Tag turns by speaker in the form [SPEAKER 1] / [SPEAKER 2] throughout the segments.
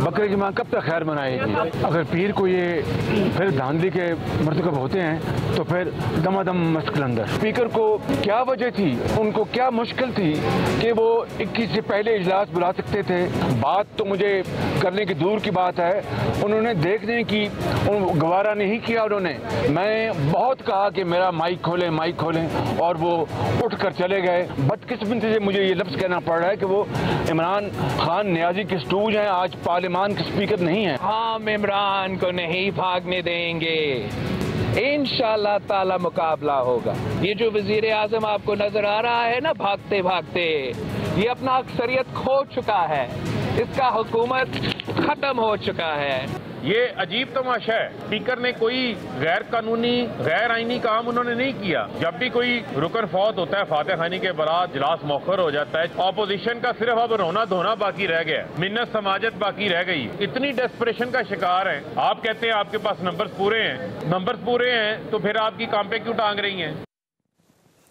[SPEAKER 1] बकरे की माँ कब तक खैर मनाएगी? अगर पीर को ये फिर धांधली के मरतकब होते हैं तो फिर दमादम मस्त कलंदर। स्पीकर को क्या वजह थी, उनको क्या मुश्किल थी कि वो 21 से पहले इजलास बुला सकते थे? बात तो मुझे करने की दूर की बात है, उन्होंने देखने की गवारा नहीं किया। उन्होंने, मैं बहुत कहा कि मेरा माइक खोलें और वो उठ कर चले गए। बदकिस्मती से मुझे ये लफ्ज़ कहना पड़ रहा है कि वो इमरान खान नियाजी के स्टूज हैं, आज पार्लियामान के स्पीकर नहीं हैं।
[SPEAKER 2] हम इमरान को नहीं भागने देंगे, इंशाअल्लाह ताला मुकाबला होगा। ये जो वजीर आजम आपको नजर आ रहा है ना भागते भागते, ये अपना अक्सरियत खो चुका है, इसका हुकूमत खत्म हो चुका है।
[SPEAKER 3] ये अजीब तमाशा है, स्पीकर ने कोई गैर कानूनी गैर आईनी काम उन्होंने नहीं किया। जब भी कोई रुकन फौत होता है फातह खानी के बाद इजलास मौखर हो जाता है। ऑपोजिशन का सिर्फ अब रोना धोना बाकी रह गया, मिन्नत समाजत बाकी रह गई। इतनी डेस्परेशन का शिकार है। आप कहते हैं आपके पास नंबर्स पूरे हैं तो फिर आपकी काम पे क्यों टांग रही हैं?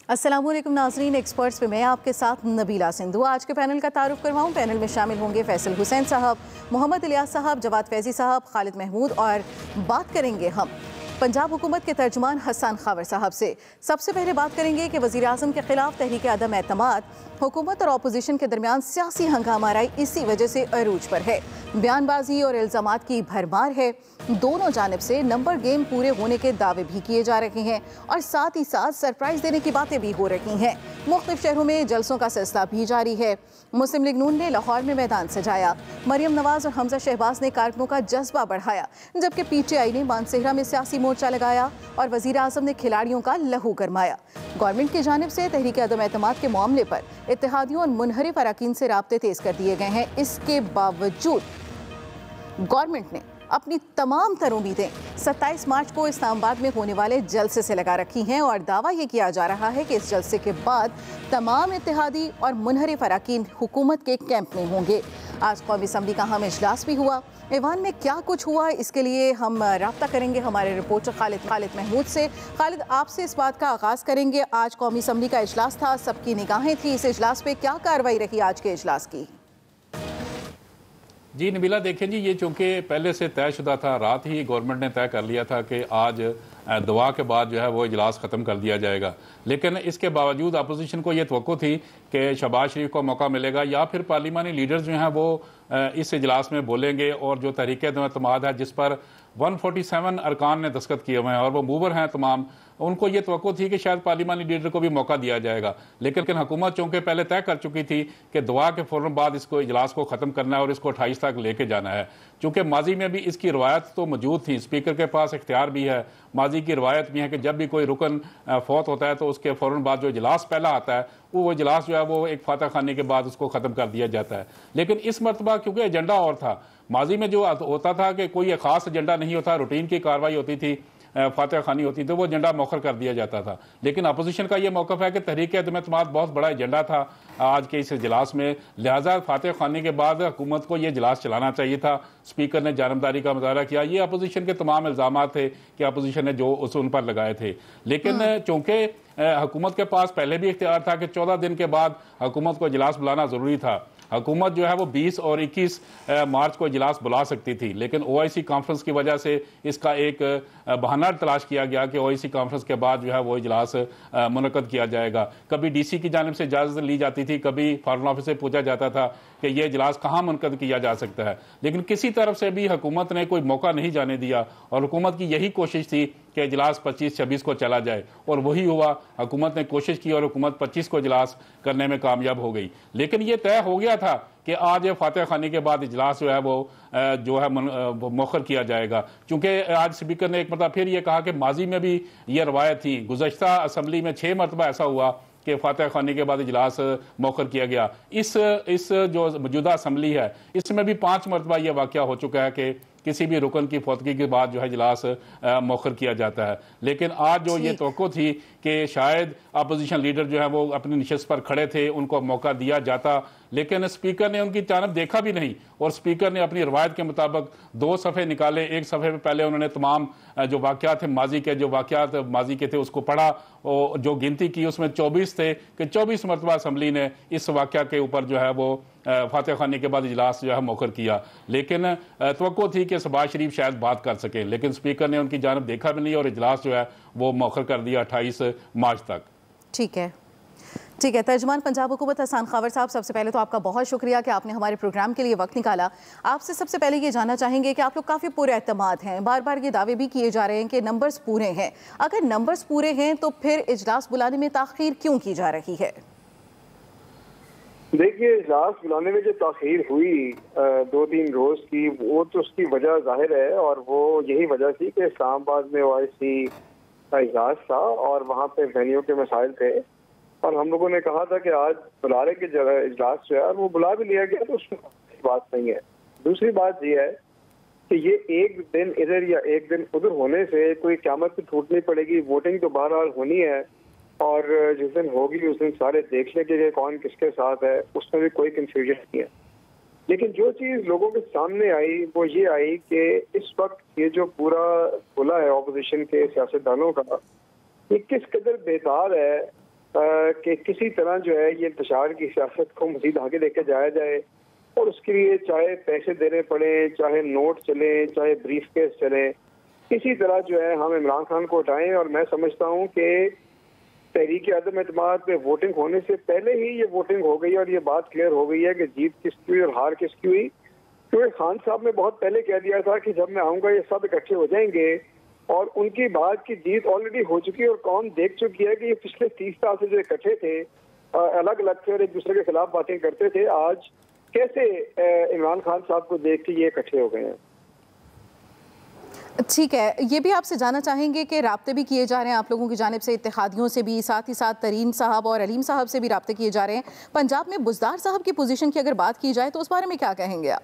[SPEAKER 4] अस्सलामुअलैकुम नाज़रीन, एक्सपर्ट्स पे मैं आपके साथ नबीला सिंधु। आज के पैनल का तारुफ करवाऊँ। पैनल में शामिल होंगे फैसल हुसैन साहब, मोहम्मद इलियास साहब, जवाद फैजी साहब, खालिद महमूद, और बात करेंगे हम पंजाब हुकूमत के तर्जुमान हसन खावर साहब से। सबसे पहले बात करेंगे कि वज़ीर आज़म के खिलाफ तहरीक अदम एतमाद हुकूमत और अपोजिशन के दरमियान सियासी हंगामाराई इसी वजह से अरूज पर है। बयानबाजी और इल्ज़ामात की भरमार है। दोनों जानिब से नंबर गेम पूरे होने के दावे भी किए जा रहे हैं और साथ ही साथ सरप्राइज देने की बातें भी हो रही हैं। मुख्तलिफ शहरों में जलसों का सिलसिला भी जारी है। मुस्लिम लीग नून ने लाहौर में मैदान सजाया, मरियम नवाज और हमजा शहबाज ने कारकुनों का जज्बा बढ़ाया, जबकि PTI ने मानसेहरा में सियासी मोर्चा लगाया और वज़ीर आज़म ने खिलाड़ियों का लहू गरमाया। गवर्नमेंट की जानिब से तहरीक अदम एतमाद के मामले पर इत्तेहादियों और मुनहरिफ अरकान से राब्ते तेज कर दिए गए हैं। इसके बावजूद गवर्नमेंट ने अपनी तमाम तर उम्मीदें 27 मार्च को इस्लामाबाद में होने वाले जलसे से लगा रखी हैं और दावा ये किया जा रहा है कि इस जलसे के बाद तमाम इत्तेहादी और मुनहरिफ अरकान हुकूमत के कैंप में होंगे। आज कौमी असम्बली का अहम इजलास भी हुआ। ऐवान में क्या कुछ हुआ, इसके लिए हम रब्ता करेंगे हमारे रिपोर्टर खालिद महमूद से। खालिद, आपसे इस बात का आगाज़ करेंगे। आज कौमी असम्बली का इजलास था, सबकी निगाहें थी इस इजलास पे, क्या कार्रवाई रही आज के इजलास की?
[SPEAKER 5] जी नबीला, देखें जी, ये चूँकि पहले से तयशुदा था, रात ही गवर्नमेंट ने तय कर लिया था कि आज दुआ के बाद जो है वो इजलास ख़त्म कर दिया जाएगा। लेकिन इसके बावजूद अपोजिशन को ये तवक्को थी कि शहबाज शरीफ को मौका मिलेगा या फिर पार्लिमानी लीडर्स जो हैं वो इस इजलास में बोलेंगे और जो तहरीक एतमाद है जिस पर 147 अरकान ने दस्तखत किए हुए हैं और वो मूवर हैं तमाम, उनको ये तवक्को थी कि शायद पार्लिमानी लीडर को भी मौका दिया जाएगा। लेकिन हुकूमत चूँकि पहले तय कर चुकी थी कि दुआ के फ़ौरन बाद इसको इजलास को ख़त्म करना है और इसको 28 तक लेके जाना है। चूँकि माजी में भी इसकी रवायत तो मौजूद थी, स्पीकर के पास इख्तियार भी है, माजी की रवायत भी है कि जब भी कोई रुकन फौत होता है तो उसके फ़ौरन बाद जो इजलास पहला आता है वो इजलास जो है वो एक फातह खाने के बाद उसको ख़त्म कर दिया जाता है। लेकिन इस मरतबा क्योंकि एजेंडा और था, माजी में जो होता था कि कोई ख़ास एजेंडा नहीं होता, रूटीन की कार्रवाई होती थी, फातह खानी होती तो वो एजेंडा मौखर कर दिया जाता था। लेकिन अपोजिशन का ये मौक़िफ़ है कि तहरीक अदम एतमाद बहुत बड़ा एजेंडा था आज के इस इजलास में, लिहाजा फातह खानी के बाद हुकूमत को ये इजलास चलाना चाहिए था। स्पीकर ने जानबदारी का मुजाहरा किया। ये अपोजिशन के तमाम इल्ज़ामात थे कि अपोजिशन ने जो उन पर लगाए थे। लेकिन चूँकि हुकूमत के पास पहले भी इख्तियार था कि 14 दिन के बाद हुकूमत को इजलास बुलाना ज़रूरी था। हुकूमत जो है वो 20 और 21 मार्च को इजलास बुला सकती थी, लेकिन OIC कॉन्फ्रेंस की वजह से इसका एक बहाना तलाश किया गया कि OIC कॉन्फ्रेंस के बाद जो है वो इजलास मुनक़द किया जाएगा। कभी DC की जानिब से इजाज़त ली जाती थी, कभी फॉरेन ऑफिस से पूछा जाता था कि ये इजलास कहाँ मुनक़द किया जा सकता है, लेकिन किसी तरफ से भी हुकूमत ने कोई मौका नहीं जाने दिया और हुकूमत की यही कोशिश थी कि इजलास 25-26 को चला जाए और वही हुआ। हुकूमत ने कोशिश की और हुकूमत 25 को इजलास करने में कामयाब हो गई। लेकिन ये तय हो गया था कि आज फातह खानी के बाद इजलास जो है वो मौखर किया जाएगा। चूँकि आज स्पीकर ने एक मरतबा फिर ये कहा कि माजी में भी ये रवायत थी, गुज़श्ता असम्बली में 6 मरतबा ऐसा हुआ कि फातह खानी के बाद इजलास मौखर किया गया। इस जो मौजूदा असम्बली है इसमें भी 5 मरतबा यह वाक़या हो चुका है कि किसी भी रुकन की फौतगी के बाद जो है इजलास मौखर किया जाता है। लेकिन आज जो ये तवक्को थी कि शायद अपोजिशन लीडर जो है वो अपनी नशिस्त पर खड़े थे, उनको मौका दिया जाता, लेकिन स्पीकर ने उनकी जानब देखा भी नहीं और स्पीकर ने अपनी रवायत के मुताबिक 2 सफ़े निकाले। एक सफ़े पे पहले उन्होंने तमाम जो वाक़यात थे माजी के थे उसको पढ़ा और जो गिनती की उसमें 24 थे कि 24 मरतबा असम्बली ने इस वाक़या के ऊपर जो है वो फातह खानी के बाद इजलास जो है मौखर किया, लेकिन तवक्को थी कि शहबाज शरीफ शायद बात कर सकें, लेकिन स्पीकर ने उनकी जानब देखा भी नहीं और इजलास जो है वो मौखर कर दिया 28 मार्च तक।
[SPEAKER 4] ठीक है, ठीक है। तर्जुमान पंजाब हुकूमत हसन खावर साहब, सबसे पहले तो आपका बहुत शुक्रिया कि आपने हमारे प्रोग्राम के लिए वक्त निकाला। आपसे सबसे पहले ये जानना चाहेंगे कि आप लोग काफ़ी पुरएतमाद हैं, बार बार ये दावे भी किए जा रहे हैं कि नंबर्स पूरे हैं। अगर नंबर्स पूरे हैं तो फिर इजलास बुलाने में ताख़ीर क्यों की जा रही है?
[SPEAKER 6] देखिए, इजलास बुलाने में जो ताख़ीर हुई 2-3 रोज़ की, वो तो उसकी वजह जाहिर है, और वो यही वजह थी कि इस्लामाबाद में OIC का इजलास था और वहाँ पे वेन्यू के मसाइल थे, और हम लोगों ने कहा था कि आज बुलाने की जगह इजलास जो है वो बुला भी लिया गया, तो उसमें बात नहीं है। दूसरी बात ये है कि ये एक दिन इधर या एक दिन उधर होने से कोई क़यामत से टूटनी पड़ेगी। वोटिंग तो बहरहाल होनी है, और जिस दिन होगी उस दिन सारे देख लेंगे कि कौन किसके साथ है, उसमें भी कोई कंफ्यूजन नहीं है। लेकिन जो चीज़ लोगों के सामने आई वो ये आई कि इस वक्त ये जो पूरा खुला है ऑपोजिशन के सियासतदानों का, ये किस कदर बेतार है कि किसी तरह जो है ये इंतशार की सियासत को मज़ीद आगे लेके जाया जाए, और उसके लिए चाहे पैसे देने पड़े, चाहे नोट चले, चाहे ब्रीफ केस चले, किसी तरह जो है हम इमरान खान को हटाएं। और मैं समझता हूँ कि तहरीक अदम एतमाद में वोटिंग होने से पहले ही ये वोटिंग हो गई और ये बात क्लियर हो गई है कि जीत किसकी हुई और हार किसकी हुई, क्योंकि खान साहब ने बहुत पहले कह दिया था कि जब मैं आऊँगा ये सब इकट्ठे हो जाएंगे, और उनकी बात की जीत ऑलरेडी हो चुकी है और कौन देख चुकी है कि ये पिछले 30 साल से जो इकट्ठे थे, अलग अलग थे और एक दूसरे के खिलाफ बातें करते थे, आज कैसे इमरान खान साहब को देख के ये इकट्ठे हो गए हैं।
[SPEAKER 4] ठीक है, ये भी आपसे जानना चाहेंगे कि राब्ते भी किए जा रहे हैं आप लोगों की जानिब से, इत्तेहादियों से भी, साथ ही साथ तरीन साहब और अलीम साहब से भी राब्ते किए जा रहे हैं। पंजाब में बुज़दार साहब की पोजीशन की अगर बात की जाए तो उस बारे में क्या कहेंगे आप?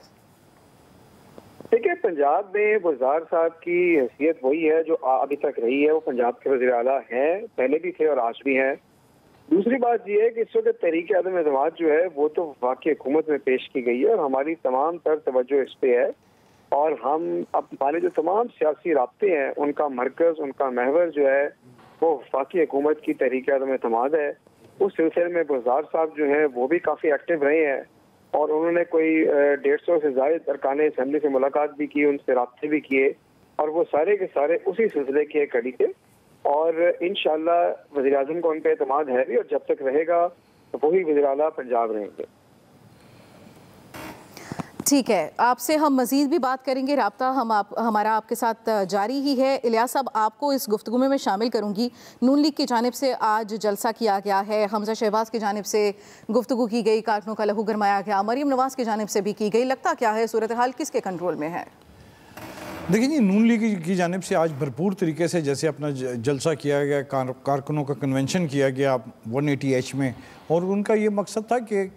[SPEAKER 6] देखिए, पंजाब में बुज़दार साहब की हैसियत वही है जो अभी तक रही है। वो पंजाब के वज़ीर आला हैं, पहले भी थे और आज भी हैं। दूसरी बात यह है कि इस वक्त तहरीक अदम एतमाद जो है वो तो वाकई हुकूमत में पेश की गई है और हमारी तमाम तर तवज्जो इस पे है, और हम अब हमारे जो तमाम सियासी राब्ते हैं उनका मरकज़, उनका महवर जो है वो वफाकी हुकूमत की तहरीक अदम एतमाद है। उस सिलसिले में बुज़दार साहब जो हैं वो भी काफ़ी एक्टिव रहे हैं, और उन्होंने कोई 150 से ज़ायद अरकान असम्बली से मुलाकात भी की, उनसे राब्ते भी किए, और वो सारे के सारे उसी सिलसिले की एक कड़ी थे। और इंशाअल्लाह वज़ीर आज़म को उन पर एतमाद है भी, और जब तक रहेगा वही वज़ीर आला पंजाब रहेंगे।
[SPEAKER 4] ठीक है, आपसे हम मज़ीद भी बात करेंगे, राब्ता हमारा आपके साथ जारी ही है। इलियास साहब, आपको इस गुफ्तगू में मैं शामिल करूंगी। नून लीग की जानिब से आज जलसा किया गया है, हमजा शहबाज की जानिब से गुफ्तगू की गई, कारकुनों का लहू गरमाया गया, मरीम नवाज़ की जानिब से भी की गई। लगता क्या है सूरत हाल किसके कंट्रोल में है?
[SPEAKER 7] देखिए जी, नून लीग की जानिब से आज भरपूर तरीके से जैसे अपना जलसा किया गया, कारकुनों का कन्वेंशन किया गया 180H में, और उनका ये मकसद था कि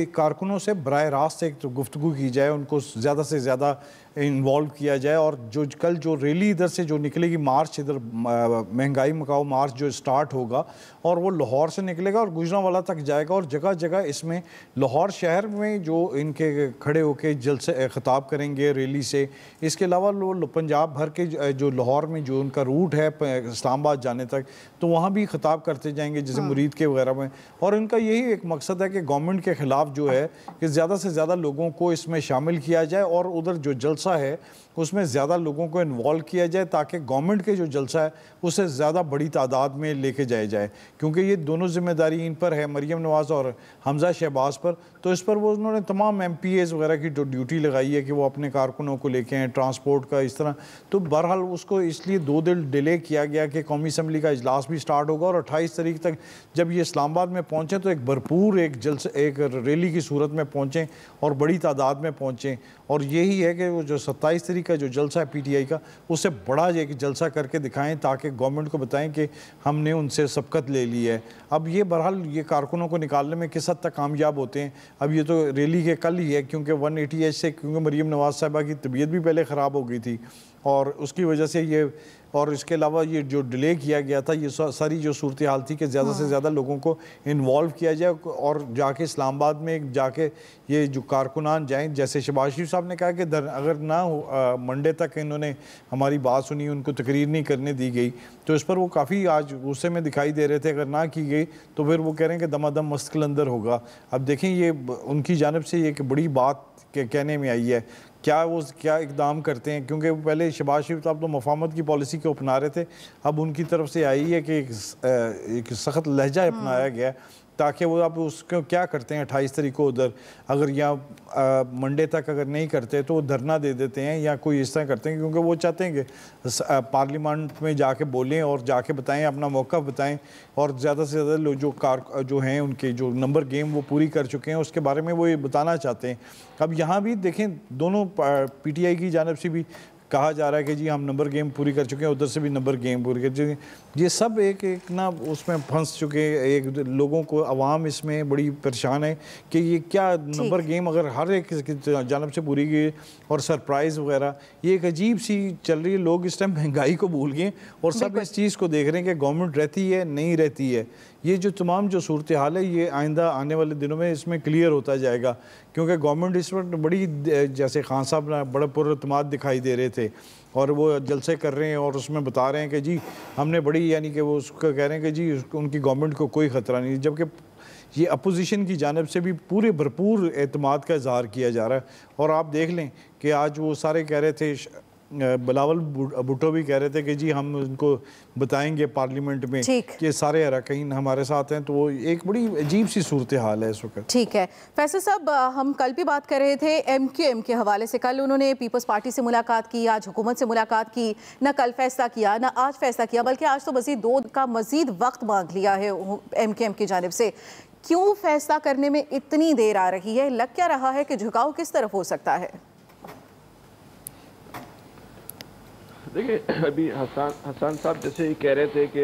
[SPEAKER 7] कारकुनों से बराह रास्त एक तो गुफ्तगू की जाए, उनको ज़्यादा से ज़्यादा इन्वॉल्व किया जाए, और जो कल जो रैली इधर से जो निकलेगी, मार्च इधर महंगाई मकाओ मार्च जो स्टार्ट होगा, और वो लाहौर से निकलेगा और गुजरांवाला तक जाएगा, और जगह जगह इसमें लाहौर शहर में जो इनके खड़े होके जलसे खिताब करेंगे रैली से। इसके अलावा पंजाब भर के जो लाहौर में जो उनका रूट है इस्लामाबाद जाने तक, तो वहाँ भी खिताब करते जाएंगे जैसे मुरीद के वगैरह में। और इनका यही एक मकसद है कि गवर्नमेंट के ख़िलाफ़ जो है कि ज़्यादा से ज़्यादा लोगों को इसमें शामिल किया जाए, और उधर जो जलसा है उसमें ज़्यादा लोगों को इन्वॉल्व किया जाए, ताकि गवर्नमेंट के जो जलसा है उसे ज़्यादा बड़ी तादाद में लेके जाया जाए, क्योंकि ये दोनों जिम्मेदारी इन पर है, मरीम नवाज़ और हमजा शहबाज पर। तो इस पर वो उन्होंने तमाम MPAs वगैरह की जो ड्यूटी लगाई है कि वो अपने कारकुनों को लेके आएँ, ट्रांसपोर्ट का इस तरह। तो बहरहाल उसको इसलिए 2 दिन डिले किया गया कि कौमी असम्बली का इजलास भी स्टार्ट होगा, और 28 तारीख तक जब ये इस्लामाबाद में पहुँचें तो एक भरपूर एक रैली की सूरत में पहुँचें और बड़ी तादाद में पहुँचें। और यही है कि वो जो 27 तारीख का जो जलसा है PTI का, उससे बड़ा एक जलसा करके दिखाएं, ताकि गवर्नमेंट को बताएं कि हमने उनसे सबकत ले ली है। अब ये बहरहाल ये कारकुनों को निकालने में किस हद तक कामयाब होते हैं, अब ये तो रैली के कल ही है, क्योंकि 180H से, क्योंकि मरीम नवाज़ साहिबा की तबीयत भी पहले ख़राब हो गई थी, और उसकी वजह से ये और इसके अलावा ये जो डिले किया गया था, ये सारी जो सूरत हाल थी कि ज़्यादा से ज़्यादा लोगों को इन्वॉल्व किया जाए और जाके इस्लामाबाद में जाके ये जो कारकुनान जाएं, जैसे शहबाज शरीफ साहब ने कहा कि अगर ना मंडे तक इन्होंने हमारी बात सुनी, उनको तकरीर नहीं करने दी गई, तो इस पर वो काफ़ी आज गुस्से में दिखाई दे रहे थे। अगर ना की गई तो फिर वो कह रहे हैं कि दमादम मस्त कलंदर होगा। अब देखें ये उनकी जानिब से ये एक बड़ी बात के कहने में आई है, क्या इकदाम करते हैं, क्योंकि वो पहले शहबाज शरीफ साहब तो मुफाहमत की पॉलिसी को अपना रहे थे, अब उनकी तरफ से आई है कि एक सख्त लहजा अपनाया गया, ताकि वो आप उसको क्या करते हैं 28 तारीख को उधर, अगर यहाँ मंडे तक अगर नहीं करते तो वो धरना दे देते हैं या कोई इस तरह करते हैं, क्योंकि वो चाहते हैं कि पार्लियामेंट में जाके बोलें और जाके बताएं, अपना मौका बताएं, और ज़्यादा से ज़्यादा लोग जो हैं उनके जो नंबर गेम वो पूरी कर चुके हैं उसके बारे में वो ये बताना चाहते हैं। अब यहाँ भी देखें, दोनों PTI की जानिब से भी कहा जा रहा है कि जी हम नंबर गेम पूरी कर चुके हैं, उधर से भी नंबर गेम पूरी कर चुके हैं। ये सब एक ना उसमें फंस चुके हैं, एक लोगों को, अवाम इसमें बड़ी परेशान है कि ये क्या नंबर गेम अगर हर एक की जानब से पूरी गई और सरप्राइज़ वगैरह, ये एक अजीब सी चल रही है। लोग इस टाइम महंगाई को भूल गए और सब इस चीज़ को देख रहे हैं कि गवर्नमेंट रहती है नहीं रहती है। ये जो तमाम जो सूरत हाल है ये आइंदा आने वाले दिनों में इसमें क्लियर होता जाएगा, क्योंकि गवर्नमेंट इस वक्त बड़ी, जैसे खान साहब बड़ा पुरअतमाद दिखाई दे रहे थे और वो जलसे कर रहे हैं और उसमें बता रहे हैं कि जी हमने बड़ी, यानी कि वो उसको कह रहे हैं कि जी उनकी गवर्नमेंट को कोई ख़तरा नहीं, जबकि ये अपोजिशन की जानिब से भी पूरे भरपूर एतमाद का इजहार किया जा रहा है। और आप देख लें कि आज वो सारे कह रहे थे, बिलावल भुट्टो भी कह रहे थे कि जी हम उनको बताएंगे पार्लियामेंट में कि सारे अरकान हमारे साथ हैं, तो वो एक बड़ी अजीब सी सूरत हाल है इस वक्त।
[SPEAKER 4] ठीक है फैसल साहब, हम कल भी बात कर रहे थे MQM के हवाले से। कल उन्होंने पीपल्स पार्टी से मुलाकात की, आज हुकूमत से मुलाकात की, ना कल फैसला किया ना आज फैसला किया, बल्कि आज तो मजीद 2 का मजीद वक्त मांग लिया है MQM की जानिब से। क्यों फैसला करने में इतनी देर आ रही है? लग क्या रहा है कि झुकाव किस तरफ हो सकता है?
[SPEAKER 8] देखिए, अभी हसन साहब जैसे ही कह रहे थे कि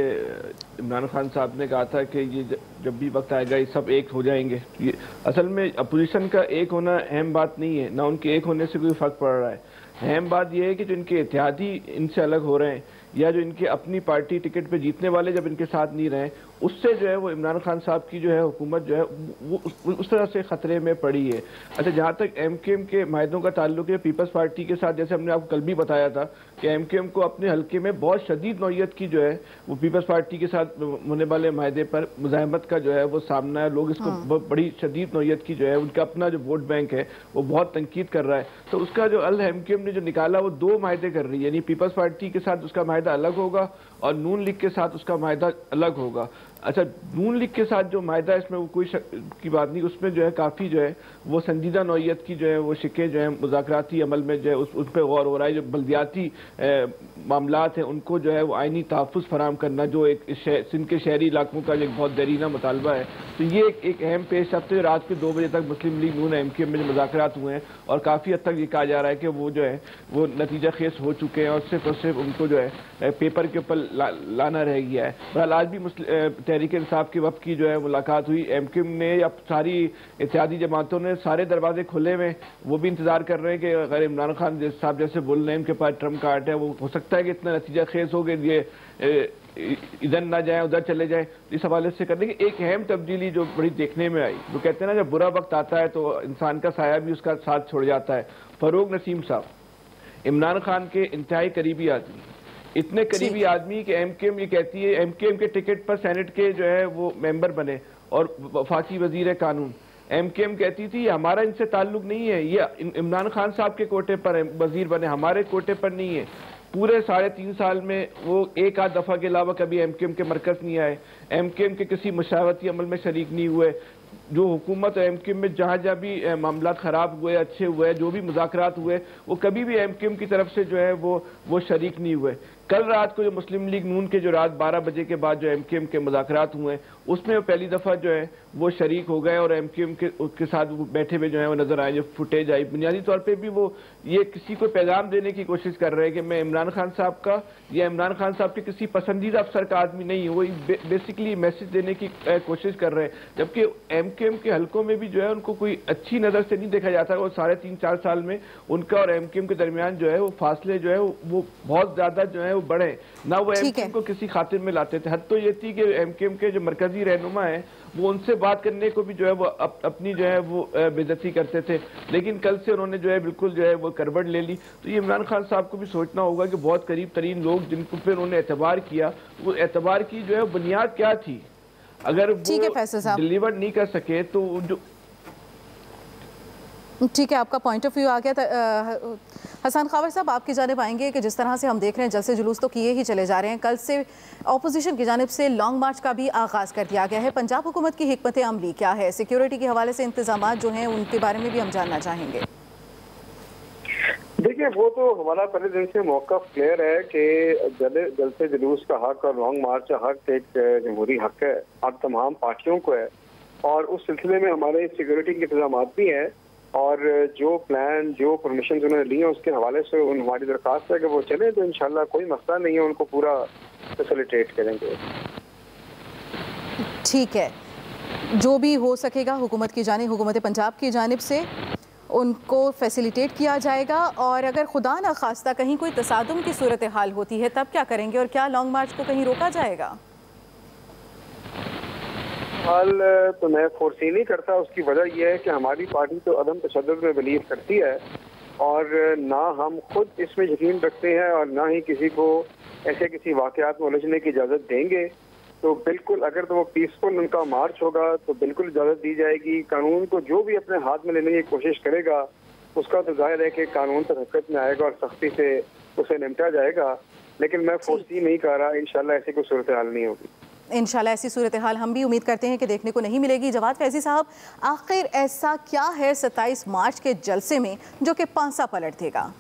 [SPEAKER 8] इमरान खान साहब ने कहा था कि ये जब भी वक्त आएगा ये सब एक हो जाएंगे। ये असल में अपोजिशन का एक होना अहम बात नहीं है, ना उनके एक होने से कोई फ़र्क पड़ रहा है। अहम बात यह है कि जो इनके इत्तेहादी इनसे अलग हो रहे हैं, या जो इनके अपनी पार्टी टिकट पे जीतने वाले जब इनके साथ नहीं रहे, उससे जो है वो इमरान खान साहब की जो है हुकूमत जो है वो उस तरह से ख़तरे में पड़ी है। अच्छा, जहाँ तक MQM के मायदों का ताल्लुक है पीपल्स पार्टी के साथ, जैसे हमने आपको कल भी बताया था कि MQM को अपने हल्के में बहुत शदीद नौयत की जो है वो पीपल्स पार्टी के साथ होने वाले मायदे पर मुज़ाहमत का जो है वो सामना है। लोग इसको बड़ी शदीद नौयत की जो है उनका अपना जो वोट बैंक है वो बहुत तनकीद कर रहा है। तो उसका जो MQM ने जो निकाला वो 2 मायदे कर रही है, यानी पीपल्स पार्टी के साथ उसका मायदा अलग होगा और नून लीग के साथ उसका मायदा अलग होगा। अच्छा, नून लीग के साथ जो मायदा इसमें वो कोई शक की बात नहीं, उसमें जो है काफ़ी जो है वो संजीदा नौयत की जो है वो शिकें जो है मुज़ाकराती अमल में जो है उस पर गौर हो रहा है। जो बल्दियाती मामलात हैं उनको जो है वो आइनी तहफ़्फ़ुज़ फराम करना, जो एक सिंध के शहरी इलाकों का एक बहुत दरीना मुतालबा है, तो ये एक अहम पेश रफ्त। रात के 2 बजे तक मुस्लिम लीग नून MQM में जो मुज़ाकरात हुए हैं और काफ़ी हद तक ये कहा जा रहा है कि वो जो है वो नतीजा खेस हो चुके हैं और सिर्फ उनको जो है पेपर के ऊपर लाना रह गया है। बहरहाल आज भी तहरीक इंसाफ के वक्त की जो है मुलाकात हुई। MQM ने या सारी इत्तेहादी जमातों ने सारे दरवाजे खुले हुए, वो भी इंतजार कर रहे हैं कि अगर इमरान खान साहब जैसे बोल रहे हैं उनके पास ट्रम्प कार्ड है, वो हो सकता है कि इतना नतीजा खेज हो गया ये इधर ना जाए उधर चले जाए। इस हवाले से करने की एक अहम तब्दीली जो बड़ी देखने में आई, वो कहते हैं ना जब बुरा वक्त आता है तो इंसान का साया भी उसका साथ छोड़ जाता है। फरूक नसीम साहब इमरान खान के इंतहाई करीबी आदमी, इतने करीबी आदमी कि MQM ये कहती है MQM के टिकट पर सेनेट के जो है वो मेंबर बने और वफाकी वजीर कानून। MQM कहती थी हमारा इनसे ताल्लुक नहीं है, ये इमरान खान साहब के कोटे पर वजीर बने, हमारे कोटे पर नहीं है। पूरे 3.5 साल में वो एक आध दफ़ा के अलावा कभी MQM के मरकज़ नहीं आए, MQM के किसी मशावरती अमल में शरीक नहीं हुए। जो हुकूमत MQM में जहाँ जहाँ भी मामला ख़राब हुए, अच्छे हुए, जो भी मुज़ाकरात हुए, वो कभी भी MQM की तरफ से जो है वो शरीक नहीं हुए। कल रात को जो मुस्लिम लीग नून के जो रात 12 बजे के बाद जो MQM के मुज़ाकरात हुए उसमें पहली दफ़ा जो है वो शरीक हो गए और MQM के साथ वो बैठे हुए जो है वो नज़र आए। जो फुटेज आई बुनियादी तौर पे भी वो ये किसी को पैगाम देने की कोशिश कर रहे हैं कि मैं इमरान खान साहब का या इमरान खान साहब के किसी पसंदीदा अफसर का आदमी नहीं हूँ, वो बेसिकली मैसेज देने की कोशिश कर रहे हैं। जबकि एमकेएम के हलकों में भी जो है उनको कोई अच्छी नज़र से नहीं देखा जाता। वो 3.5-4 साल में उनका और एमकेएम के दरमियान जो है वो फासले जो है वो बहुत ज़्यादा जो है वो बढ़े ना। वो एमकेएम को किसी खातिर में लाते थे। हद तो ये थी कि एमकेएम के जो मरकजी रहनुमा है वो उनसे बात करने को भी जो है वो अपनी जो है वो बेइज्जती करते थे। लेकिन कल से उन्होंने जो है बिल्कुल जो है वो करवट ले ली। तो ये इमरान खान साहब को भी सोचना होगा कि बहुत करीब तरीन लोग जिनको फिर उन्होंने एतबार किया, वो एतबार की जो है बुनियाद क्या थी। अगर वो डिलीवर नहीं कर सके तो जो
[SPEAKER 4] ठीक है, आपका पॉइंट ऑफ व्यू आ गया। हसन खावर साहब, आपकी जानिब आएंगे कि जिस तरह से हम देख रहे हैं जलसे जुलूस तो किए ही चले जा रहे हैं। कल से ऑपोजिशन की जानिब से लॉन्ग मार्च का भी आगाज़ कर दिया गया है। पंजाब हुकूमत की हिकमत अमली क्या है? सिक्योरिटी के हवाले से इंतजाम जो हैं उनके बारे में भी हम जानना चाहेंगे।
[SPEAKER 6] देखिए, वो तो हमारा पहले दिन से मौक़िफ़ क्लियर है कि जलसे जुलूस का हक और लॉन्ग मार्च का हक एक जमहूरी हक है, अब तमाम पार्टियों को है। और उस सिलसिले में हमारे सिक्योरिटी के इंतजाम भी हैं और जो प्लान, जो परमिशन उन्होंने ली है उसके हवाले से हमारी दरख्वास्त है कि वो चले, तो इंशाल्लाह कोई मसला नहीं है, उनको पूरा फैसिलिटेट करेंगे।
[SPEAKER 4] ठीक है, जो भी हो सकेगा हुकूमत की जानिब, हुकूमत पंजाब की जानिब से उनको फैसिलिटेट किया जाएगा। और अगर खुदा न खास्ता कहीं कोई तसादुम की सूरत हाल होती है तब क्या करेंगे और क्या लॉन्ग मार्च को कहीं रोका जाएगा?
[SPEAKER 6] हाल तो मैं फोर्सी नहीं करता। उसकी वजह यह है कि हमारी पार्टी तो अदम तशद्दुद में बिलीव करती है और ना हम खुद इसमें यकीन रखते हैं और ना ही किसी को ऐसे किसी वाक़यात में उलझने की इजाज़त देंगे। तो बिल्कुल अगर तो वो पीसफुल उनका मार्च होगा तो बिल्कुल इजाज़त दी जाएगी। कानून को जो भी अपने हाथ में लेने की कोशिश करेगा उसका तो जाहिर है कि कानून तो हरकत में आएगा और सख्ती से उसे निपटा जाएगा। लेकिन मैं फोर्सी नहीं कर रहा, इंशाल्लाह ऐसी कोई सूरत हाल नहीं होगी।
[SPEAKER 4] इंशाल्लाह ऐसी सूरत हाल हम भी उम्मीद करते हैं कि देखने को नहीं मिलेगी। जवाद फैजी साहब, आखिर ऐसा क्या है 27 मार्च के जलसे में जो कि पांसा पलट देगा?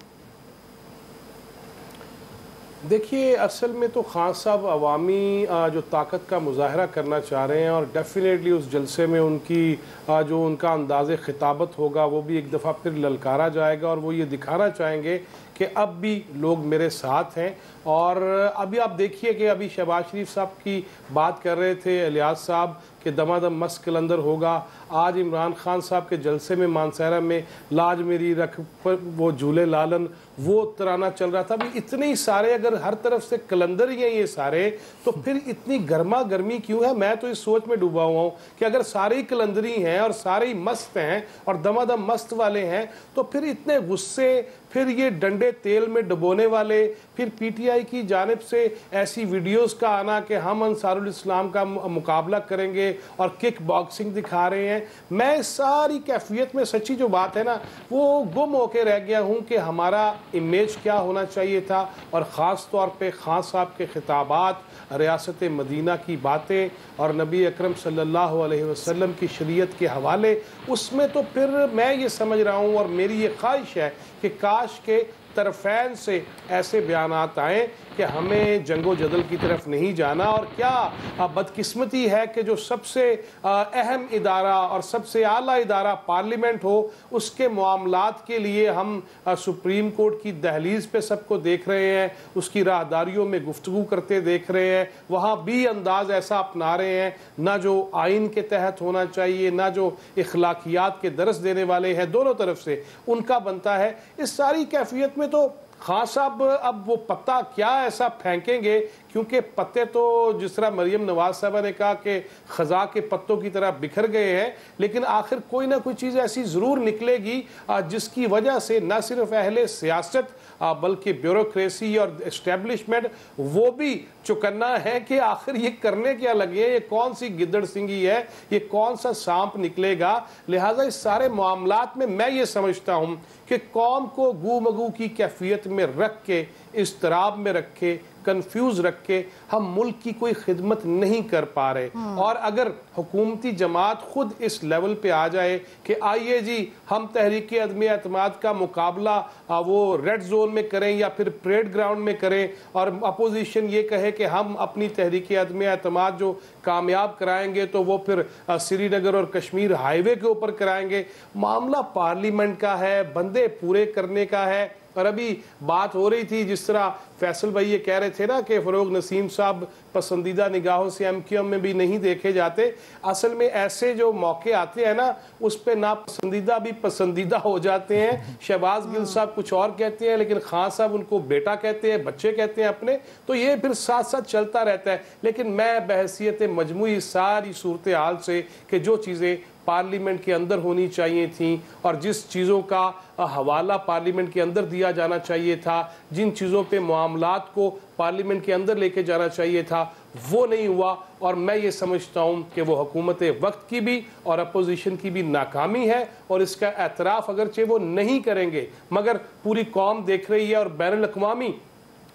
[SPEAKER 9] देखिए, असल में तो खान साहब अवामी जो ताकत का मुजाहरा करना चाह रहे हैं और डेफिनेटली उस जलसे में उनकी जो उनका अंदाज़ खिताबत होगा वो भी एक दफ़ा फिर ललकारा जाएगा और वो ये दिखाना चाहेंगे कि अब भी लोग मेरे साथ हैं। और अभी आप देखिए कि अभी शहबाज शरीफ साहब की बात कर रहे थे, इलियास साहब कि दमादम मस्त कलंदर होगा। आज इमरान खान साहब के जलसे में मानसहरा में लाज मेरी रख पर वो झूले लालन वो तराना चल रहा था। अभी इतने ही सारे, अगर हर तरफ से कलंदर ही हैं ये सारे, तो फिर इतनी गर्मा गर्मी क्यों है? मैं तो इस सोच में डूबा हुआ हूँ कि अगर सारे ही कलंदरी हैं और सारे ही मस्त हैं और दमादम मस्त वाले हैं तो फिर इतने गुस्से, फिर ये डंडे तेल में डुबोने वाले, फिर पीटीआई की जानिब से ऐसी वीडियोस का आना कि हम अंसारुल इस्लाम का मुकाबला करेंगे और किक बॉक्सिंग दिखा रहे हैं। मैं सारी कैफियत में सच्ची जो बात है ना वो गुम होके रह गया हूँ कि हमारा इमेज क्या होना चाहिए था। और ख़ास तौर पे खान साहब के खिताबात, रियासत मदीना की बातें और नबी अकरम सल्लल्लाहु अलैहि वसल्लम की शरीयत के हवाले, उसमें तो फिर मैं ये समझ रहा हूँ और मेरी ये ख्वाहिश है कि काश के तरफ़ैन से ऐसे बयानात आएँ कि हमें जंगो जदल की तरफ नहीं जाना। और क्या बदकिस्मती है कि जो सबसे अहम इदारा और सबसे आला इदारा पार्लियामेंट हो उसके मामलात के लिए हम सुप्रीम कोर्ट की दहलीज़ पे सबको देख रहे हैं, उसकी राहदारियों में गुफ्तगू करते देख रहे हैं, वहाँ भी अंदाज ऐसा अपना रहे हैं ना जो आइन के तहत होना चाहिए, ना जो इखलाकियात के दरस देने वाले हैं, दोनों तरफ से उनका बनता है। इस सारी कैफियत में तो खान साहब अब वो पत्ता क्या ऐसा फेंकेंगे, क्योंकि पत्ते तो जिस तरह मरियम नवाज साहबा ने कहा कि खजा के पत्तों की तरह बिखर गए हैं, लेकिन आखिर कोई ना कोई चीज़ ऐसी ज़रूर निकलेगी जिसकी वजह से न सिर्फ अहले सियासत बल्कि ब्यूरोक्रेसी और इस्टेब्लिशमेंट वो भी चुकन्ना है कि आखिर ये करने क्या लगे हैं, ये कौन सी गिद्दड़ सिंगी है, ये कौन सा सांप निकलेगा। लिहाजा इस सारे मामलात में मैं ये समझता हूँ कि कौम को गू मगू की कैफियत में रख के, इस्तराब में रखे, कंफ्यूज रख के हम मुल्क की कोई खिदमत नहीं कर पा रहे। और अगर हुकूमती जमात खुद इस लेवल पे आ जाए कि आइए जी हम तहरीक अदम एतमाद का मुकाबला वो रेड जोन में करें या फिर परेड ग्राउंड में करें और अपोजिशन ये कहे कि हम अपनी तहरीक अदम एतमाद जो कामयाब कराएंगे तो वो फिर श्रीनगर और कश्मीर हाईवे के ऊपर कराएंगे। मामला पार्लियामेंट का है, बंदे पूरे करने का है। और अभी बात हो रही थी, जिस तरह फैसल भाई ये कह रहे थे ना कि फ़रोग नसीम साहब पसंदीदा निगाहों से MQM में भी नहीं देखे जाते। असल में ऐसे जो मौके आते हैं ना, उस पर नापसंदीदा भी पसंदीदा हो जाते हैं। शहबाज गिल साहब कुछ और कहते हैं, लेकिन खान साहब उनको बेटा कहते हैं, बच्चे कहते हैं अपने, तो ये फिर साथ साथ चलता रहता है। लेकिन मैं बहैसियत मजमूई सारी सूरत हाल से कि जो चीज़ें पार्लियामेंट के अंदर होनी चाहिए थी और जिस चीज़ों का हवाला पार्लियामेंट के अंदर दिया जाना चाहिए था, जिन चीज़ों पे मामलात को पार्लियामेंट के अंदर लेके जाना चाहिए था, वो नहीं हुआ। और मैं ये समझता हूँ कि वो हुकूमत वक्त की भी और अपोजिशन की भी नाकामी है, और इसका एतराफ़ अगरचे वो नहीं करेंगे मगर पूरी कौम देख रही है और बैनुल अक़वामी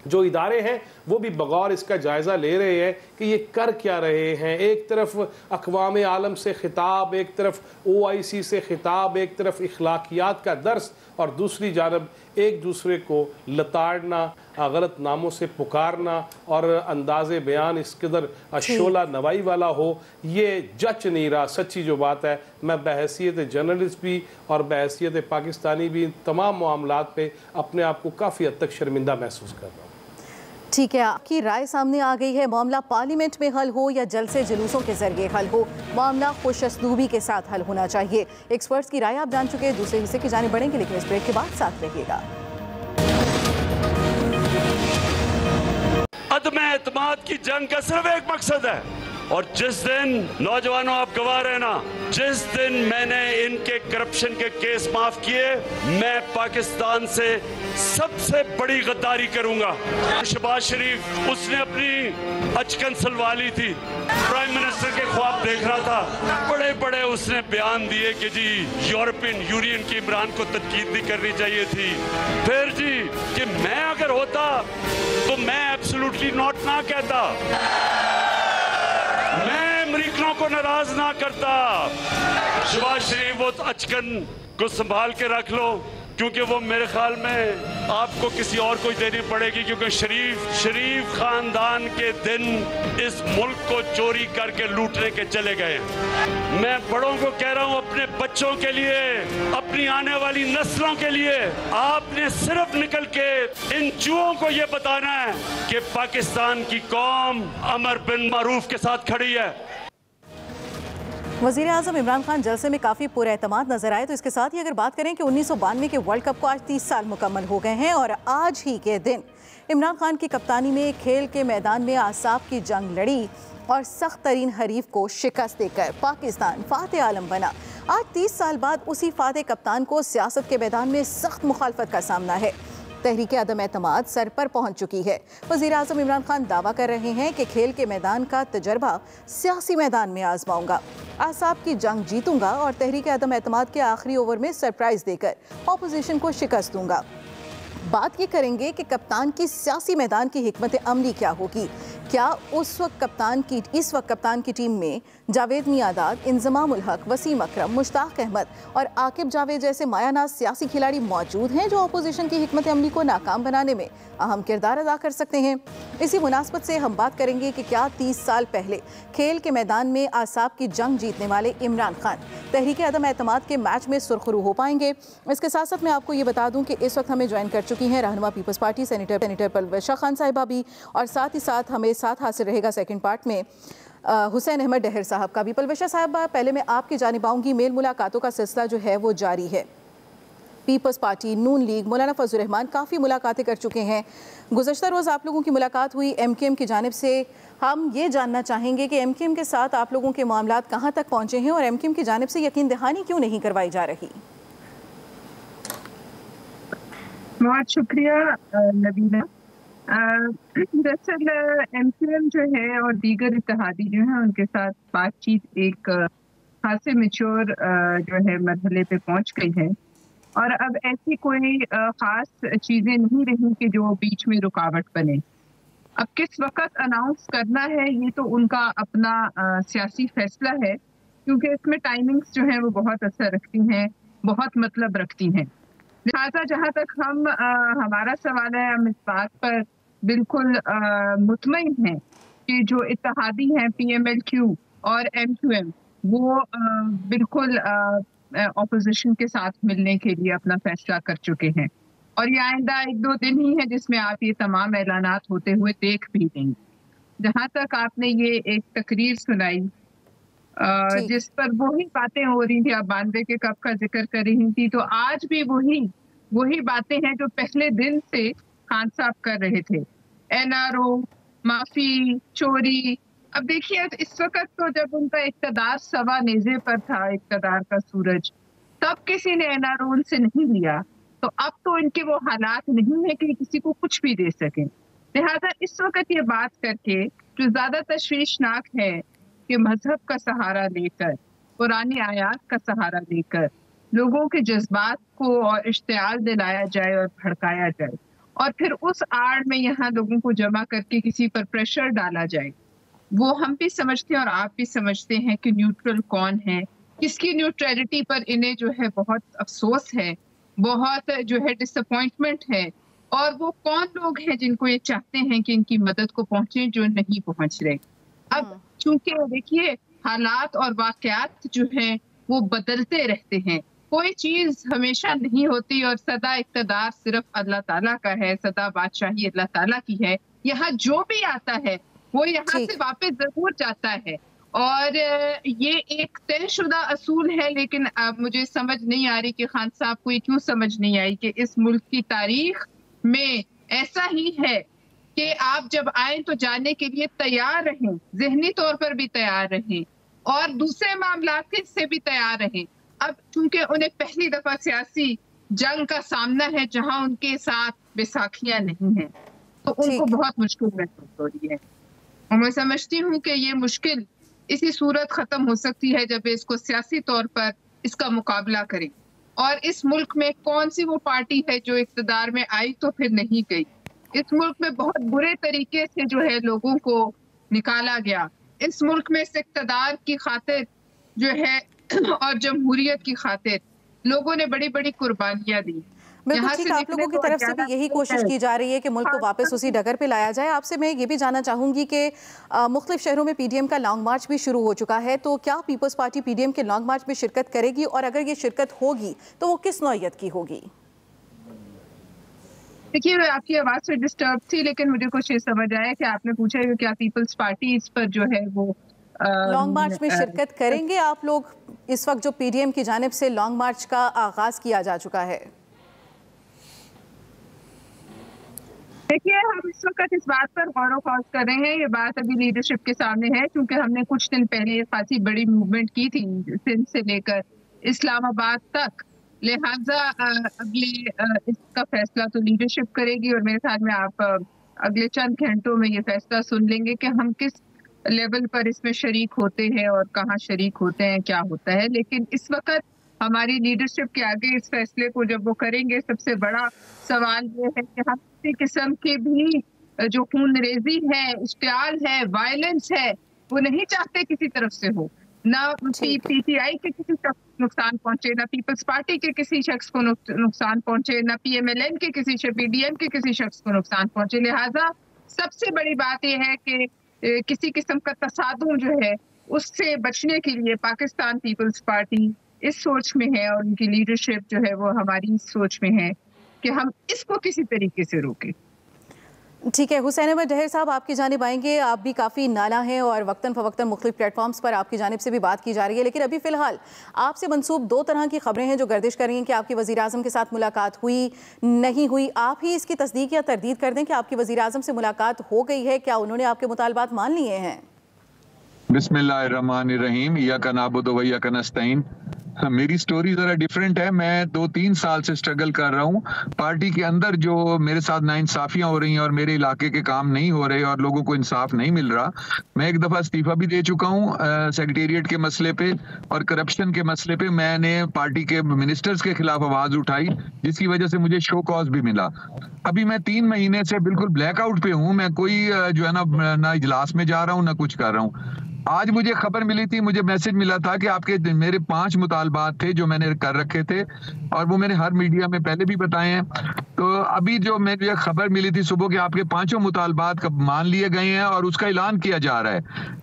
[SPEAKER 9] जो इदारे हैं वो भी बगौर इसका जायज़ा ले रहे हैं कि ये कर क्या रहे हैं। एक तरफ अक़वाम आलम से खिताब, एक तरफ OIC से खिताब, एक तरफ इखलाकियात का दर्स, और दूसरी जानब एक दूसरे को लताड़ना, गलत नामों से पुकारना और अंदाज़े बयान इस कदर शोला नवाई वाला हो, ये जच नहीं रहा। सच्ची जो बात है, मैं बहैसियत जर्नलिस्ट भी और बहैसियत पाकिस्तानी भी तमाम मामलात पे अपने आप को काफ़ी हद तक शर्मिंदा महसूस कर रहा हूँ।
[SPEAKER 4] ठीक है, आपकी राय सामने आ गई है। मामला पार्लियामेंट में हल हो या जलसे जुलूसों के जरिए हल हो, मामला खुश असलूबी के साथ हल होना चाहिए। एक्सपर्ट्स की राय आप जान चुके हैं। दूसरे हिस्से की जानिब बढ़ेंगे, लेकिन इस ब्रेक के बाद साथ रहिएगा।
[SPEAKER 10] अदम एतमाद की जंग का सिर्फ एक मकसद है, और जिस दिन नौजवानों आप गवाह रहना, जिस दिन मैंने इनके करप्शन के केस माफ किए, मैं पाकिस्तान से सबसे बड़ी गद्दारी करूंगा। शहबाज शरीफ, उसने अपनी अचकन सलवा ली थी, प्राइम मिनिस्टर के ख्वाब देख रहा था, बड़े बड़े उसने बयान दिए कि जी यूरोपियन यूनियन की इमरान को तनकीद भी करनी चाहिए थी। फिर जी कि मैं अगर होता तो मैं एब्सोल्युटली नॉट ना कहता, मैं अमरीकनों को नाराज ना करता। शहबाज शरीफ, वो अचकन को संभाल के रख लो, क्योंकि वो मेरे ख्याल में आपको किसी और को देनी पड़ेगी, क्योंकि शरीफ खानदान के दिन इस मुल्क को चोरी करके लूटने के चले गए। मैं बड़ों को कह रहा हूं, अपने बच्चों के लिए, अपनी आने वाली नस्लों के लिए, आपने सिर्फ निकल के इन चूहों को ये बताना है कि पाकिस्तान की कौम अमर बिन मारूफ के साथ खड़ी है।
[SPEAKER 4] वज़ीर आज़म इमरान खान जलसे में काफ़ी पुरएतमाद नजर आए। तो इसके साथ ही अगर बात करें कि 1992 के वर्ल्ड कप को आज 30 साल मुकम्मल हो गए हैं, और आज ही के दिन इमरान खान की कप्तानी में खेल के मैदान में आसाब की जंग लड़ी और सख्त तरीन हरीफ को शिकस्त देकर पाकिस्तान फाते आलम बना। आज 30 साल बाद उसी फाते कप्तान को सियासत के मैदान में सख्त मुखालफत का सामना है। तहरीक अदम एतमाद सर पर पहुंच चुकी है। वज़ीर आज़म इमरान खान दावा कर रहे हैं कि खेल के मैदान का तजर्बा सियासी मैदान में आजमाऊंगा, आसाब की जंग जीतूंगा और तहरीक अदम एतमाद के आखिरी ओवर में सरप्राइज देकर ऑपोजिशन को शिकस्त दूंगा। बात ये करेंगे कि कप्तान की सियासी मैदान की हिकमत अमली क्या होगी। क्या इस वक्त कप्तान की टीम में जावेद मियादाद, इंजमामुल हक, वसीम अकरम, मुश्ताक अहमद और आकिब जावेद जैसे मायानाज सियासी खिलाड़ी मौजूद हैं जो अपोजिशन की हिकमत अमली को नाकाम बनाने में अहम किरदार अदा कर सकते हैं। इसी मुनासबत से हम बात करेंगे कि क्या 30 साल पहले खेल के मैदान में आसाब की जंग जीतने वाले इमरान खान तहरीक अदम एतमाद के मैच में सुरखरू हो पाएंगे। इसके साथ साथ मैं आपको ये बता दूं कि इस वक्त हमें ज्वाइन कर चुकी हैं रहनुमा पीपल्स पार्टी सेनेटर परवेश खान साहिबा भी, और साथ ही साथ हमें साथ हासिल रहेगा सेकंड पार्ट में हुसैन अहमद डहर साहब का भी। परवेश साहबा, पहले मैं आपकी जानिब आऊँगी। मेल मुलाकातों का सिलसिला जो है वो जारी है। पीपल्स पार्टी, नून लीग, मौलाना फजल रहमान काफ़ी मुलाकातें कर चुके हैं। गुज़श्ता रोज़ आप लोगों की मुलाकात हुई MQM की जानिब से। हम ये जानना चाहेंगे कि MQM के साथ आप लोगों के मामलात कहाँ तक पहुँचे हैं और MQM की जानिब से यकीन दहानी क्यों नहीं करवाई जा रही।
[SPEAKER 11] बहुत शुक्रिया नबीना। दरअसल MQM जो है और दीगर इत्तेहादी जो है उनके साथ बातचीत एक खासे मैच्योर जो है मरहले पे पहुंच गई है, और अब ऐसी कोई ख़ास चीज़ें नहीं रही कि जो बीच में रुकावट बने। अब किस वक्त अनाउंस करना है ये तो उनका अपना सियासी फैसला है, क्योंकि इसमें टाइमिंग्स जो हैं वो बहुत असर रखती हैं, बहुत मतलब रखती हैं। लिहाजा जहाँ तक हमारा सवाल है, हम इस बात पर बिल्कुल मुतमईन हैं कि जो इत्तेहादी हैं PMLQ और MQM वो बिल्कुल ऑपोजिशन के साथ मिलने के लिए अपना फैसला कर चुके हैं, और ये आइंदा 1-2 दिन ही है जिसमें आप ये तमाम ऐलानात होते हुए देख भी लेंगे। जहां तक आपने ये एक तकरीर सुनाई जिस पर वही बातें हो रही थी, आप 92 के कप का जिक्र कर रही थी, तो आज भी वही बातें हैं जो पहले दिन से खान साहब कर रहे थे। एनआरओ, माफी, चोरी। अब देखिए इस वक्त तो जब उनका इक़्तिदार सवा नेज़े पर था, इक़्तिदार का सूरज, तब किसी ने एनआरओ उनसे नहीं लिया, तो अब तो इनके वो हालात नहीं है कि किसी को कुछ भी दे सकें। लिहाजा इस वक्त ये बात करके जो ज्यादा तशवीशनाक है कि मजहब का सहारा लेकर, पुरानी आयात का सहारा लेकर लोगों के जज्बात को और इश्तियाल दिलाया जाए और भड़काया जाए, और फिर उस आड़ में यहाँ लोगों को जमा करके किसी पर प्रेशर डाला जाए। वो हम भी समझते हैं और आप भी समझते हैं कि न्यूट्रल कौन है, किसकी न्यूट्रलिटी पर इन्हें जो है बहुत अफसोस है, बहुत जो है डिसअपॉइंटमेंट है, और वो कौन लोग हैं जिनको ये चाहते हैं कि इनकी मदद को पहुंचे जो नहीं पहुंच रहे। अब चूंकि देखिए हालात और वाकयात जो हैं वो बदलते रहते हैं, कोई चीज हमेशा नहीं होती, और सदा इक़्तिदार सिर्फ अल्लाह ताला का है, सदा बादशाही अल्लाह ताला की है। यहाँ जो भी आता है वो यहाँ से वापस जरूर जाता है, और ये एक तयशुदा असूल है। लेकिन अब मुझे समझ नहीं आ रही कि खान साहब को ये क्यों समझ नहीं आई कि इस मुल्क की तारीख में ऐसा ही है कि आप जब आए तो जाने के लिए तैयार रहें, ज़हनी तौर पर भी तैयार रहें और दूसरे मामलात से भी तैयार रहें। अब चूंकि उन्हें पहली दफा सियासी जंग का सामना है जहां उनके साथ बैसाखियां नहीं हैं, तो उनको बहुत मुश्किल महसूस हो रही है, और मैं समझती हूँ कि ये मुश्किल इसी सूरत खत्म हो सकती है जब इसको सियासी तौर पर इसका मुकाबला करें। और इस मुल्क में कौन सी वो पार्टी है जो इक़्तिदार में आई तो फिर नहीं गई। इस मुल्क में बहुत बुरे तरीके से जो है लोगों को निकाला गया। इस मुल्क में इस इक़्तिदार की खातिर जो है और जमहूरियत की खातिर लोगों ने बड़ी बड़ी कुर्बानियां दी।
[SPEAKER 4] बिल्कुल ठीक, आप लोगों की तरफ से भी यही कोशिश की जा रही है कि मुल्क को वापस उसी डगर पे लाया जाए। आपसे मैं ये भी जानना चाहूंगी कि मुख्तलिफ शहरों में पीडीएम का लॉन्ग मार्च भी शुरू हो चुका है, तो क्या पीपल्स पार्टी पीडीएम के लॉन्ग मार्च में शिरकत करेगी, और अगर ये शिरकत होगी तो वो किस नौइयत की होगी?
[SPEAKER 11] देखिए आपकी आवाज से डिस्टर्ब थी, लेकिन मुझे कुछ ये समझ आया कि आपने पूछा है क्या पीपल्स पार्टी इस पर जो है वो
[SPEAKER 4] लॉन्ग मार्च में शिरकत करेंगे आप लोग। इस वक्त जो पीडीएम की जानिब से लॉन्ग मार्च का आगाज किया जा चुका है,
[SPEAKER 11] देखिए हम इस वक्त इस बात पर गौर व खौज कर रहे हैं। ये बात अभी लीडरशिप के सामने है, क्योंकि हमने कुछ दिन पहले खासी बड़ी मूवमेंट की थी सिंध से लेकर इस्लामाबाद तक। लिहाजा अगले इसका फैसला तो लीडरशिप करेगी, और मेरे ख्याल में आप अगले चंद घंटों में ये फैसला सुन लेंगे कि हम किस लेवल पर इसमें शरीक होते हैं और कहाँ शरीक होते हैं, क्या होता है। लेकिन इस वक्त हमारी लीडरशिप के आगे इस फैसले को जब वो करेंगे, सबसे बड़ा सवाल ये है कि हम किसी किस्म की भी जो खूनरेजी है, इश्तियाल है, वायलेंस है, वो नहीं चाहते किसी तरफ से हो। ना पीटीआई के किसी शख्स को नुकसान पहुंचे, ना पीपल्स पार्टी के किसी शख्स को नुकसान पहुंचे, ना पीएमएलएन के किसी पीडीएम के किसी शख्स को नुकसान पहुंचे। लिहाजा सबसे बड़ी बात यह है कि किसी किस्म का तसादुम जो है उससे बचने के लिए पाकिस्तान पीपल्स पार्टी इस सोच में है, और उनकी लीडरशिप जो है वो हमारी इस सोच में है कि हम इसको किसी तरीके से रोकें।
[SPEAKER 4] ठीक है, हुसैन अहमद डहर साहब आपकी जानिब आएंगे। आप भी काफ़ी नाला हैं और वक्तन फ़वक्तन मुख्तलिफ प्लेटफॉर्म्स पर आपकी जानिब से भी बात की जा रही है, लेकिन अभी फ़िलहाल आपसे मंसूब 2 तरह की खबरें हैं जो गर्दिश कर रही हैं कि आपकी वज़ीर आज़म के साथ मुलाकात हुई, नहीं हुई। आप ही इसकी तस्दीक या तरदीद कर दें कि आपकी वज़ीर आज़म से मुलाकात हो गई है, क्या उन्होंने आपके मुतालबात मान लिए हैं?
[SPEAKER 12] बिस्मिल्लाहिर्रहमानिर्रहीम, इय्याका नअबुदु व इय्याका नस्तईन। मेरी स्टोरी जरा डिफरेंट है। मैं 2-3 साल से स्ट्रगल कर रहा हूँ। पार्टी के अंदर जो मेरे साथ नाइंसाफियां हो रही हैं और मेरे इलाके के काम नहीं हो रहे और लोगों को इंसाफ नहीं मिल रहा, मैं एक दफा इस्तीफा भी दे चुका हूँ सेक्रेटेरिएट के मसले पे और करप्शन के मसले पे। मैंने पार्टी के मिनिस्टर्स के खिलाफ आवाज उठाई, जिसकी वजह से मुझे शो कॉज भी मिला। अभी मैं 3 महीने से बिल्कुल ब्लैकआउट पे हूँ। मैं कोई जो है ना इजलास में जा रहा हूँ, ना कुछ कर रहा हूँ। आज मुझे खबर मिली थी, मुझे मैसेज मिला था कि आपके मेरे 5 मुतालबात थे जो मैंने कर रखे थे, और वो मैंने हर मीडिया में पहले भी बताए हैं। तो अभी जो मुझे खबर मिली थी सुबह के आपके 5 मुतालबात मान लिए गए हैं और उसका ऐलान किया जा रहा है।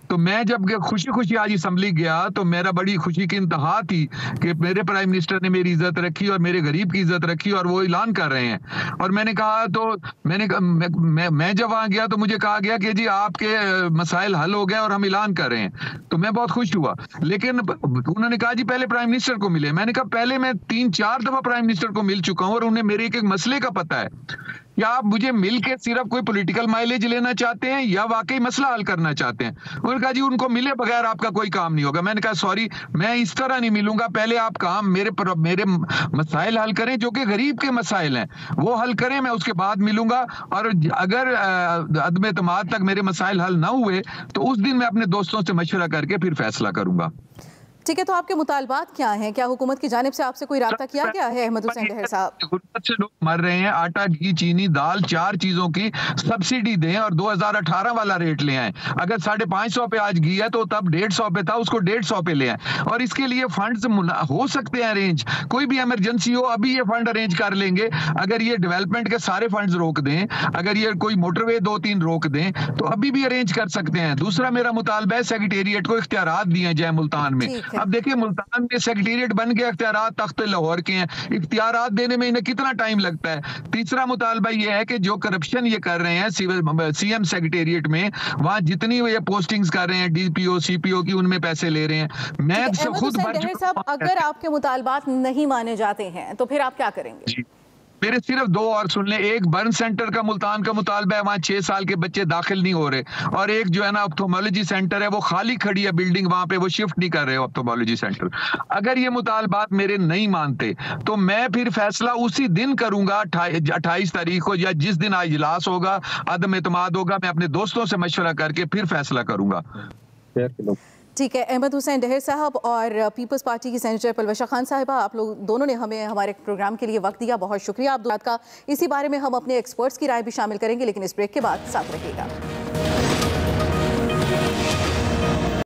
[SPEAKER 12] तो मैं जब खुशी खुशी आज असम्बली गया तो मेरा बड़ी खुशी की इंतहा थी कि मेरे प्राइम मिनिस्टर ने मेरी इज्जत रखी और मेरे गरीब की इज्जत रखी और वो ऐलान कर रहे हैं। और मैंने कहा तो मैं जब वहां गया तो मुझे कहा गया कि जी आपके मसाइल हल हो गए और हम ऐलान कर रहे हैं, तो मैं बहुत खुश हुआ। लेकिन उन्होंने कहा जी पहले प्राइम मिनिस्टर को मिले। मैंने कहा पहले मैं 3-4 दफा प्राइम मिनिस्टर को मिल चुका हूं और उन्हें मेरे एक मसले का पता है। या आप मुझे मिल के सिर्फ कोई पॉलिटिकल माइलेज लेना चाहते हैं या वाकई मसला हल करना चाहते हैं? उन्होंने कहा जी उनको मिले बगैर आपका कोई काम नहीं होगा। मैंने कहा सॉरी, मैं इस तरह नहीं मिलूंगा, पहले आप काम मेरे मसाइल हल करें जो कि गरीब के मसाइल हैं वो हल करें, मैं उसके बाद मिलूंगा। और अगर अदम एतमाद तक मेरे मसाइल हल ना हुए तो उस दिन मैं अपने दोस्तों से मशवरा करके फिर फैसला करूंगा।
[SPEAKER 4] ठीक है, तो आपके मुतालबात क्या हैं? क्या हुकूमत की जानिब से आपसे कोई राब्ता किया गया है अहमद हुसैन डहर साहब?
[SPEAKER 12] गुर्बत से लोग मर रहे हैं, आटा घी चीनी दाल 4 चीजों की सब्सिडी दें और 2018 वाला रेट ले आए। अगर 550 पे आज घी है तो तब 150 पे था, उसको 150 पे ले आए। और इसके लिए फंड्स हो सकते हैं अरेंज, कोई भी इमरजेंसी हो अभी ये फंड अरेंज कर लेंगे। अगर ये डेवलपमेंट के सारे फंड्स रोक दें, अगर ये कोई मोटरवे 2-3 रोक दें तो अभी भी अरेंज कर सकते हैं। दूसरा मेरा मुतालबा है सेक्रेटेरिएट को इख्तियारात दिए जाए मुल्तान में। अब देखिए मुल्तान में सेक्रेटेरिएट बन गया, इख्तियारात तख्त लाहौर के हैं, इख्तियारात देने में इन्हें कितना टाइम लगता है। तीसरा मुतालबा यह है कि जो करप्शन ये कर रहे हैं सीएम सेक्रेटेरिएट में, वहां जितनी ये पोस्टिंग्स कर रहे हैं डीपीओ सीपीओ की, उनमें पैसे ले रहे हैं। मैं खुद
[SPEAKER 4] साहब, अगर आपके मुतालबात नहीं माने जाते हैं तो फिर आप क्या करेंगे?
[SPEAKER 12] मेरे सिर्फ 2 और सुन लें। एक बर्न सेंटर का मुल्तान का मुतालबा है, वहाँ 6 साल के बच्चे दाखिल नहीं हो रहे। और एक जो है ना ऑप्थोमोलॉजी सेंटर है वो खाली खड़ी है बिल्डिंग, वहां पे वो शिफ्ट नहीं कर रहे ऑप्थोमोलॉजी सेंटर। अगर ये मुतालबात मेरे नहीं मानते तो मैं फिर फैसला उसी दिन करूंगा 28 तारीख को, या जिस दिन इजलास होगा अदम एतमाद होगा, मैं अपने दोस्तों से मशवरा करके फिर फैसला करूंगा।
[SPEAKER 4] ठीक है, अहमद हुसैन डहर साहब और पीपल्स पार्टी की सेनेटर पलवशा खान साहिबा, आप लोग दोनों ने हमें हमारे प्रोग्राम के लिए वक्त दिया, बहुत शुक्रिया आप दोनों का। इसी बारे में हम अपने एक्सपर्ट्स की राय भी शामिल करेंगे, लेकिन इस ब्रेक के बाद साथ रहिएगा।